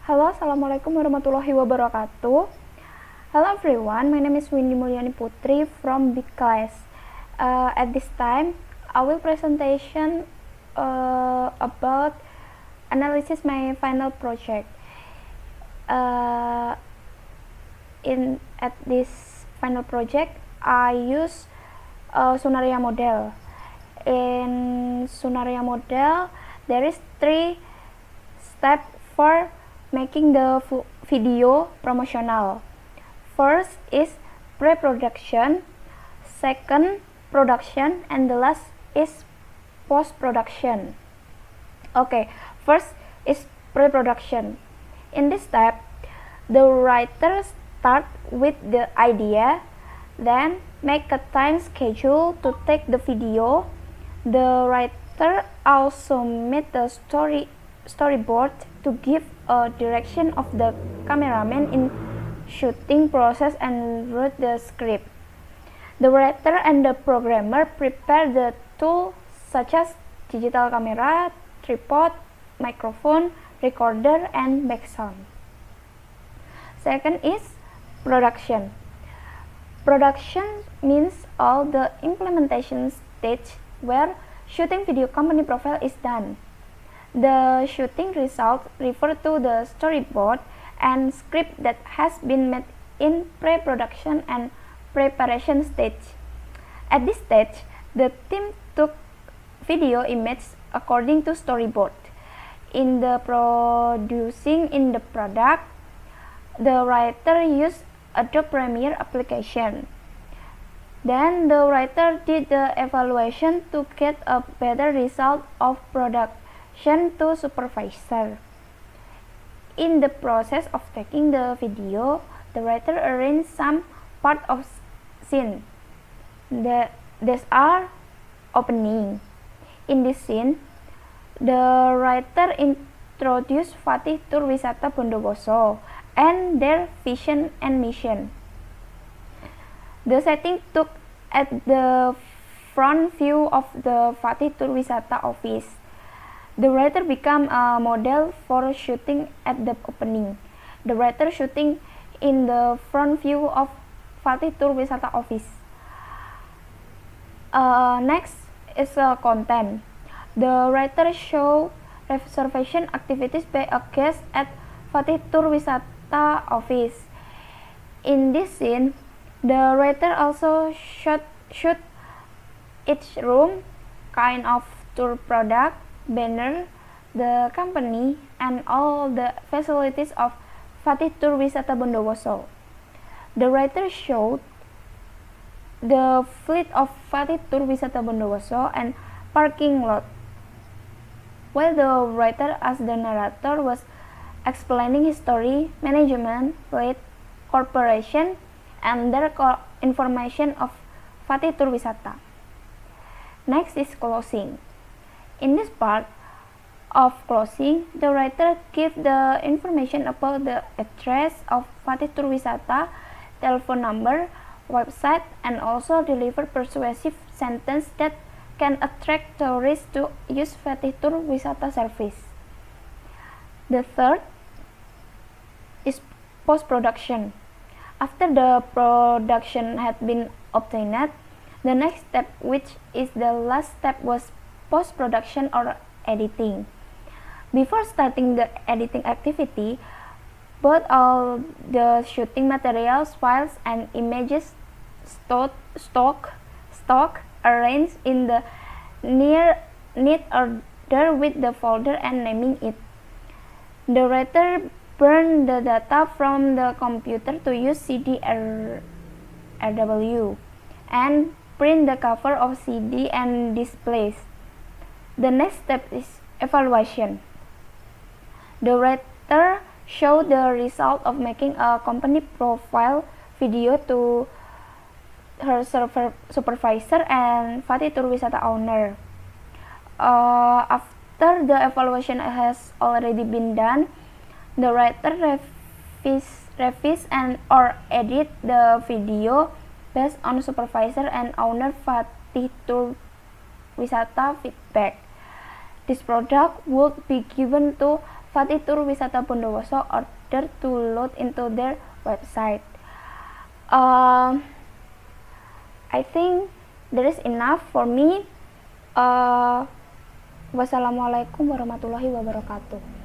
Halo, Assalamualaikum warahmatullahi wabarakatuh. Hello everyone, my name is Windy Mulyani Putri from Big Class. At this time, I will presentation about analysis my final project. At this final project, I use Sunaria model. In Sunaria model, there is 3 steps for making the video promotional. First is pre-production, second production, and the last is post-production. Okay, first is pre-production. In this step, the writer start with the idea, then make a time schedule to take the video. The writer also made the storyboard to give a direction of the cameraman in shooting process and wrote the script. The writer and the programmer prepare the tools such as digital camera, tripod, microphone, recorder, and background. Second is production. Production means all the implementation stage where shooting video company profile is done. The shooting results refer to the storyboard and script that has been made in pre-production and preparation stage. At this stage, the team took video images according to storyboard. In the producing in the product, the writer used Adobe Premiere application. Then the writer did the evaluation to get a better result of production to supervisor. In the process of taking the video, the writer arranged some part of scene. These are opening. In this scene, the writer introduced Fatih Tour Wisata Bondowoso and their vision and mission. The setting took at the front view of the Fatih Tour Wisata office. The writer became a model for shooting at the opening. The writer shooting in the front view of Fatih Tour Wisata office. Next is content. The writer show reservation activities by a guest at Fatih Tour Wisata office. In this scene, the writer also shoot each room, kind of tour product, banner, the company, and all the facilities of Fatih Tour Wisata Bondowoso. The writer showed the fleet of Fatih Tour Wisata Bondowoso and parking lot, while the writer as the narrator was explaining history, management, fleet, corporation, and their information of Fatih Tour Wisata. Next is closing. In this part of closing, the writer gives the information about the address of Fatih Tour Wisata, telephone number, website, and also deliver persuasive sentence that can attract tourists to use Fatih Tour Wisata service. The third is post-production. After the production had been obtained, the next step, which is the last step, was post-production or editing. Before starting the editing activity, both all the shooting materials, files, and images stock arranged in the neat order with the folder and naming it. The writer burned the data from the computer to use CD-RW and print the cover of CD and displays. The next step is evaluation. The writer showed the result of making a company profile video to her supervisor and Fatih Tour Wisata owner. After the evaluation has already been done, the writer revise and or edit the video based on supervisor and owner Fatih Tour Wisata feedback. This product would be given to Fatih Tour Wisata Bondowoso ordered to load into their website. I think there is enough for me. Wassalamualaikum warahmatullahi wabarakatuh.